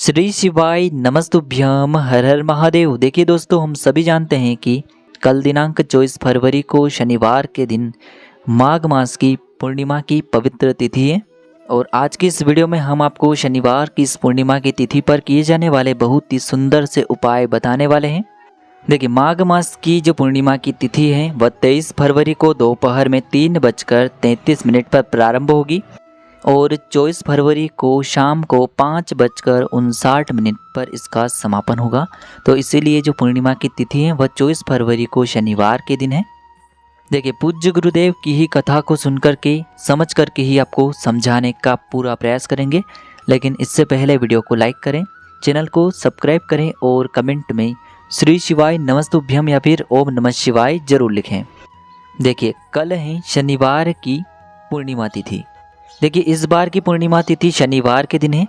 श्री शिवाय नमस्तुभ्यम हर हर महादेव। देखिए दोस्तों, हम सभी जानते हैं कि कल दिनांक 24 फरवरी को शनिवार के दिन माघ मास की पूर्णिमा की पवित्र तिथि है। और आज की इस वीडियो में हम आपको शनिवार की इस पूर्णिमा की तिथि पर किए जाने वाले बहुत ही सुंदर से उपाय बताने वाले हैं। देखिए, माघ मास की जो पूर्णिमा की तिथि है वह 23 फरवरी को दोपहर में 3:33 पर प्रारंभ होगी और 24 फरवरी को शाम को 5:59 पर इसका समापन होगा। तो इसीलिए जो पूर्णिमा की तिथि है वह 24 फरवरी को शनिवार के दिन है। देखिए, पूज्य गुरुदेव की ही कथा को सुनकर के समझ करके ही आपको समझाने का पूरा प्रयास करेंगे। लेकिन इससे पहले वीडियो को लाइक करें, चैनल को सब्सक्राइब करें और कमेंट में श्री शिवाय नमस्तुभ्यम या फिर ओम नमः शिवाय जरूर लिखें। देखिए, कल है शनिवार की पूर्णिमा तिथि। देखिए, इस बार की पूर्णिमा तिथि शनिवार के दिन है,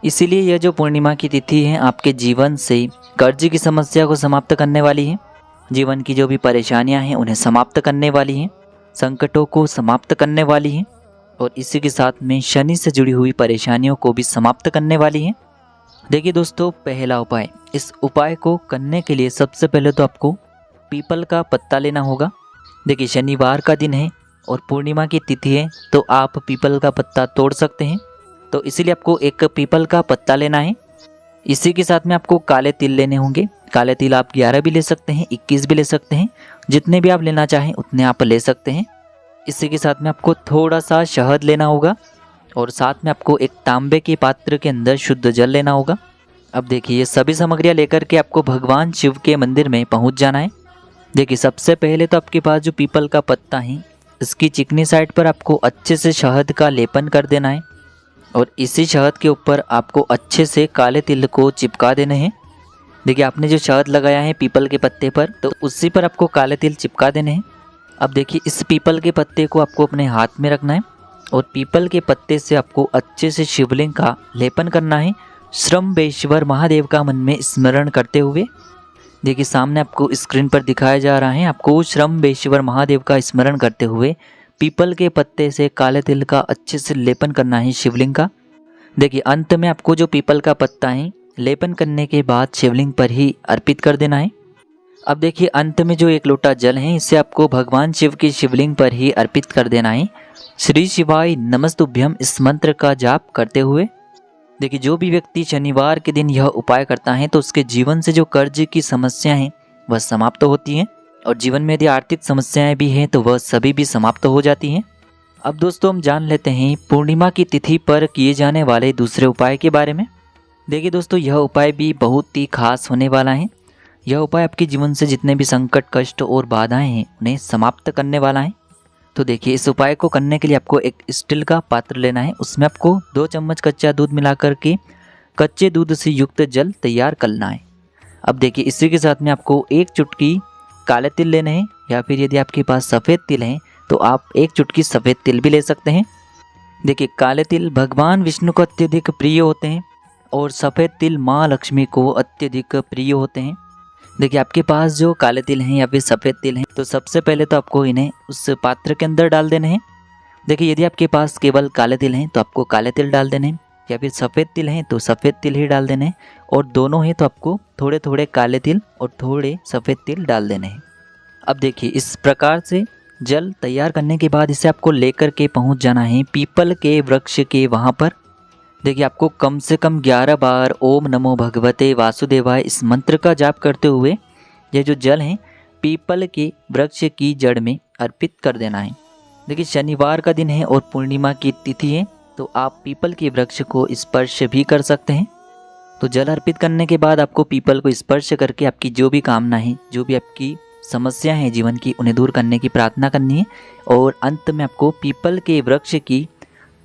इसीलिए यह जो पूर्णिमा की तिथि है आपके जीवन से कर्ज की समस्या को समाप्त करने वाली है। जीवन की जो भी परेशानियां हैं उन्हें समाप्त करने वाली हैं, संकटों को समाप्त करने वाली हैं और इसी के साथ में शनि से जुड़ी हुई परेशानियों को भी समाप्त करने वाली हैं। देखिए दोस्तों, पहला उपाय, इस उपाय को करने के लिए सबसे पहले तो आपको पीपल का पत्ता लेना होगा। देखिए, शनिवार का दिन है और पूर्णिमा की तिथि है, तो आप पीपल का पत्ता तोड़ सकते हैं। तो इसीलिए आपको एक पीपल का पत्ता लेना है। इसी के साथ में आपको काले तिल लेने होंगे। काले तिल आप 11 भी ले सकते हैं, 21 भी ले सकते हैं, जितने भी आप लेना चाहें उतने आप ले सकते हैं। इसी के साथ में आपको थोड़ा सा शहद लेना होगा और साथ में आपको एक तांबे के पात्र के अंदर शुद्ध जल लेना होगा। अब देखिए, ये सभी सामग्रियाँ लेकर के आपको भगवान शिव के मंदिर में पहुँच जाना है। देखिए, सबसे पहले तो आपके पास जो पीपल का पत्ता है इसकी चिकनी साइड पर आपको अच्छे से शहद का लेपन कर देना है और इसी शहद के ऊपर आपको अच्छे से काले तिल को चिपका देने हैं। देखिए, आपने जो शहद लगाया है पीपल के पत्ते पर, तो उसी पर आपको काले तिल चिपका देने हैं। अब देखिए, इस पीपल के पत्ते को आपको अपने हाथ में रखना है और पीपल के पत्ते से आपको अच्छे से शिवलिंग का लेपन करना है, श्रम्बेश्वर महादेव का मन में स्मरण करते हुए। देखिए, सामने आपको स्क्रीन पर दिखाया जा रहा है, आपको श्रम्बेश्वर महादेव का स्मरण करते हुए पीपल के पत्ते से काले तिल का अच्छे से लेपन करना है शिवलिंग का। देखिए, अंत में आपको जो पीपल का पत्ता है लेपन करने के बाद शिवलिंग पर ही अर्पित कर देना है। अब देखिए, अंत में जो 1 लोटा जल है इसे आपको भगवान शिव की शिवलिंग पर ही अर्पित कर देना है, श्री शिवाय नमस्तुभ्यम इस मंत्र का जाप करते हुए। देखिए, जो भी व्यक्ति शनिवार के दिन यह उपाय करता है तो उसके जीवन से जो कर्ज की समस्या है वह समाप्त होती हैं और जीवन में यदि आर्थिक समस्याएं भी हैं तो वह सभी भी समाप्त हो जाती हैं। अब दोस्तों, हम जान लेते हैं पूर्णिमा की तिथि पर किए जाने वाले दूसरे उपाय के बारे में। देखिए दोस्तों, यह उपाय भी बहुत ही खास होने वाला है। यह उपाय आपके जीवन से जितने भी संकट, कष्ट और बाधाएं हैं उन्हें समाप्त करने वाला है। तो देखिए, इस उपाय को करने के लिए आपको एक स्टील का पात्र लेना है। उसमें आपको 2 चम्मच कच्चा दूध मिलाकर के कच्चे दूध से युक्त जल तैयार करना है। अब देखिए, इसी के साथ में आपको 1 चुटकी काले तिल लेने हैं या फिर यदि आपके पास सफ़ेद तिल हैं तो आप 1 चुटकी सफ़ेद तिल भी ले सकते हैं। देखिए, काले तिल भगवान विष्णु को अत्यधिक प्रिय होते हैं और सफ़ेद तिल माँ लक्ष्मी को अत्यधिक प्रिय होते हैं। देखिए, आपके पास जो काले तिल हैं या फिर सफ़ेद तिल हैं तो सबसे पहले तो आपको इन्हें उस पात्र के अंदर डाल देने हैं। देखिए, यदि आपके पास केवल काले तिल हैं तो आपको काले तिल डाल देने हैं या फिर सफ़ेद तिल हैं तो सफ़ेद तिल ही डाल देने हैं और दोनों हैं तो आपको थोड़े थोड़े काले तिल और थोड़े सफ़ेद तिल डाल देने हैं। अब देखिए, इस प्रकार से जल तैयार करने के बाद इसे आपको लेकर के पहुंच जाना है पीपल के वृक्ष के वहाँ पर। देखिए, आपको कम से कम 11 बार ओम नमो भगवते वासुदेवाय इस मंत्र का जाप करते हुए यह जो जल है पीपल के वृक्ष की जड़ में अर्पित कर देना है। देखिए, शनिवार का दिन है और पूर्णिमा की तिथि है, तो आप पीपल के वृक्ष को स्पर्श भी कर सकते हैं। तो जल अर्पित करने के बाद आपको पीपल को स्पर्श करके आपकी जो भी कामना है, जो भी आपकी समस्या है जीवन की, उन्हें दूर करने की प्रार्थना करनी है और अंत में आपको पीपल के वृक्ष की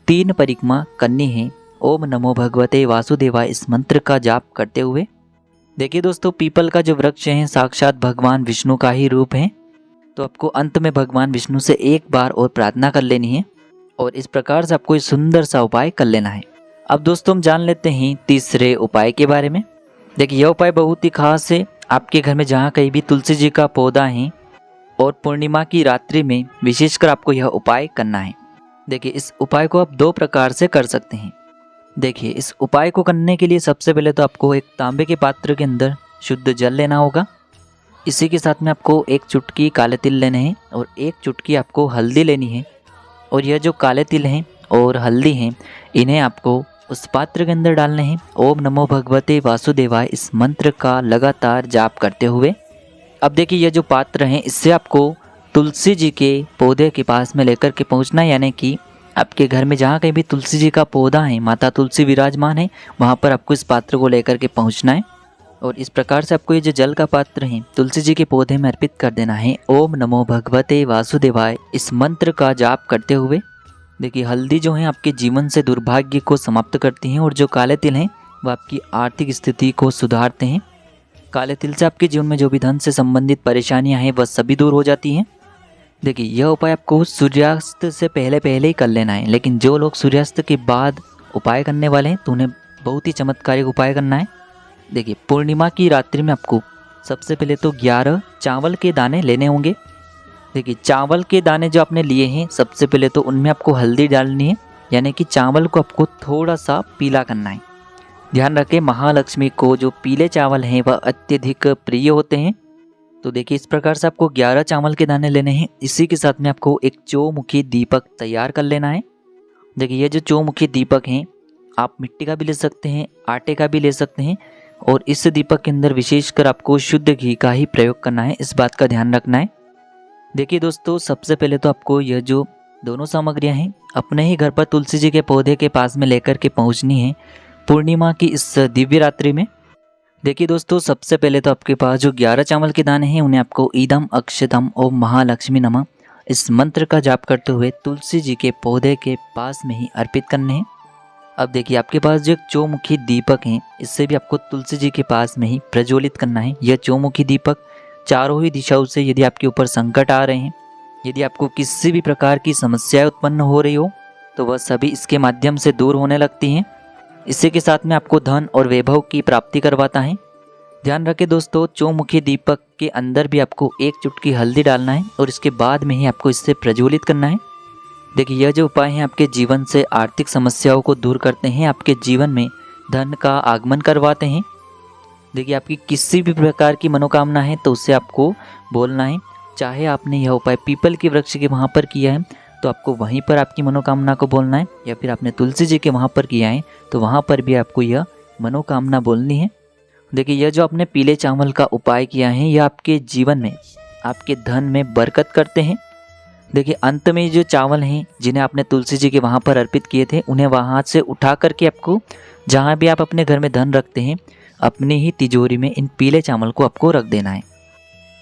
3 परिक्रमा करनी है, ओम नमो भगवते वासुदेवाय इस मंत्र का जाप करते हुए। देखिए दोस्तों, पीपल का जो वृक्ष है साक्षात भगवान विष्णु का ही रूप है, तो आपको अंत में भगवान विष्णु से एक बार और प्रार्थना कर लेनी है और इस प्रकार से आपको इस सुंदर सा उपाय कर लेना है। अब दोस्तों, हम जान लेते हैं तीसरे उपाय के बारे में। देखिए, यह उपाय बहुत ही खास है। आपके घर में जहाँ कहीं भी तुलसी जी का पौधा है और पूर्णिमा की रात्रि में विशेषकर आपको यह उपाय करना है। देखिए, इस उपाय को आप 2 प्रकार से कर सकते हैं। देखिए, इस उपाय को करने के लिए सबसे पहले तो आपको एक तांबे के पात्र के अंदर शुद्ध जल लेना होगा। इसी के साथ में आपको एक चुटकी काले तिल लेने हैं और एक चुटकी आपको हल्दी लेनी है। और यह जो काले तिल हैं और हल्दी हैं, इन्हें आपको उस पात्र के अंदर डालने हैं। ओम नमो भगवते वासुदेवाय इस मंत्र का लगातार जाप करते हुए। अब देखिए, यह जो पात्र हैं, इससे आपको तुलसी जी के पौधे के पास में लेकर के पहुंचना है, यानी कि आपके घर में जहाँ कहीं भी तुलसी जी का पौधा है, माता तुलसी विराजमान है, वहाँ पर आपको इस पात्र को लेकर के पहुँचना है। और इस प्रकार से आपको ये जो जल का पात्र है तुलसी जी के पौधे में अर्पित कर देना है। ओम नमो भगवते वासुदेवाय इस मंत्र का जाप करते हुए। देखिए, हल्दी जो है आपके जीवन से दुर्भाग्य को समाप्त करती हैं और जो काले तिल हैं वह आपकी आर्थिक स्थिति को सुधारते हैं। काले तिल से आपके जीवन में जो भी धन से संबंधित परेशानियां हैं वह सभी दूर हो जाती हैं। देखिए, यह उपाय आपको सूर्यास्त से पहले पहले ही कर लेना है, लेकिन जो लोग सूर्यास्त के बाद उपाय करने वाले हैं तो उन्हें बहुत ही चमत्कारिक उपाय करना है। देखिए, पूर्णिमा की रात्रि में आपको सबसे पहले तो 11 चावल के दाने लेने होंगे। देखिए, चावल के दाने जो आपने लिए हैं, सबसे पहले तो उनमें आपको हल्दी डालनी है, यानी कि चावल को आपको थोड़ा सा पीला करना है। ध्यान रखें, महालक्ष्मी को जो पीले चावल हैं वह अत्यधिक प्रिय होते हैं। तो देखिए, इस प्रकार से आपको 11 चावल के दाने लेने हैं। इसी के साथ में आपको एक चौमुखी दीपक तैयार कर लेना है। देखिए, ये जो चौमुखी दीपक हैं, आप मिट्टी का भी ले सकते हैं, आटे का भी ले सकते हैं। और इस दीपक के अंदर विशेषकर आपको शुद्ध घी का ही प्रयोग करना है, इस बात का ध्यान रखना है। देखिए दोस्तों, सबसे पहले तो आपको यह जो दोनों सामग्रियां हैं अपने ही घर पर तुलसी जी के पौधे के पास में लेकर के पहुंचनी है पूर्णिमा की इस दिव्य रात्रि में। देखिए दोस्तों, सबसे पहले तो आपके पास जो 11 चावल के दाने हैं उन्हें आपको ईदम अक्षतम ओम महालक्ष्मी नमः इस मंत्र का जाप करते हुए तुलसी जी के पौधे के पास में ही अर्पित करने हैं। अब देखिए, आपके पास जो एक चौमुखी दीपक है, इससे भी आपको तुलसी जी के पास में ही प्रज्वलित करना है। यह चौमुखी दीपक चारों ही दिशाओं से यदि आपके ऊपर संकट आ रहे हैं, यदि आपको किसी भी प्रकार की समस्याएं उत्पन्न हो रही हो, तो वह सभी इसके माध्यम से दूर होने लगती हैं। इसी के साथ में आपको धन और वैभव की प्राप्ति करवाता है। ध्यान रखें दोस्तों, चौमुखी दीपक के अंदर भी आपको एक चुटकी हल्दी डालना है और इसके बाद में ही आपको इससे प्रज्वलित करना है। देखिए, यह जो उपाय हैं आपके जीवन से आर्थिक समस्याओं को दूर करते हैं, आपके जीवन में धन का आगमन करवाते हैं। देखिए, आपकी किसी भी प्रकार की मनोकामना है तो उससे आपको बोलना है। चाहे आपने यह उपाय पीपल के वृक्ष के वहाँ पर किया है तो आपको वहीं पर आपकी मनोकामना को बोलना है, या फिर आपने तुलसी जी के वहाँ पर किया है तो वहाँ पर भी आपको यह मनोकामना बोलनी है। देखिए, यह जो आपने पीले चावल का उपाय किया है, यह आपके जीवन में आपके धन में बरकत करते हैं। देखिए, अंत में जो चावल हैं जिन्हें आपने तुलसी जी के वहाँ पर अर्पित किए थे, उन्हें वहाँ से उठा करके आपको जहाँ भी आप अपने घर में धन रखते हैं, अपनी ही तिजोरी में इन पीले चावल को आपको रख देना है।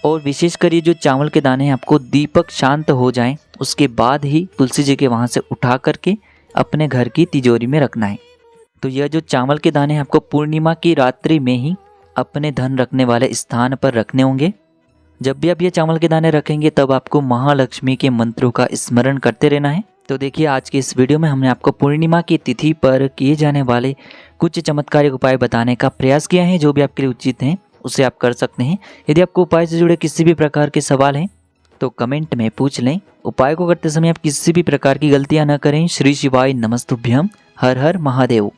और विशेषकर ये जो चावल के दाने हैं, आपको दीपक शांत हो जाएं उसके बाद ही तुलसी जी के वहाँ से उठा करके अपने घर की तिजोरी में रखना है। तो यह जो चावल के दाने हैं आपको पूर्णिमा की रात्रि में ही अपने धन रखने वाले स्थान पर रखने होंगे। जब भी आप ये चावल के दाने रखेंगे तब आपको महालक्ष्मी के मंत्रों का स्मरण करते रहना है। तो देखिए, आज की इस वीडियो में हमने आपको पूर्णिमा की तिथि पर किए जाने वाले कुछ चमत्कारिक उपाय बताने का प्रयास किया है। जो भी आपके लिए उचित हैं उसे आप कर सकते हैं। यदि आपको उपाय से जुड़े किसी भी प्रकार के सवाल हैं तो कमेंट में पूछ लें। उपाय को करते समय आप किसी भी प्रकार की गलतियां न करें। श्री शिवाय नमस्तुभ्यम। हर हर महादेव।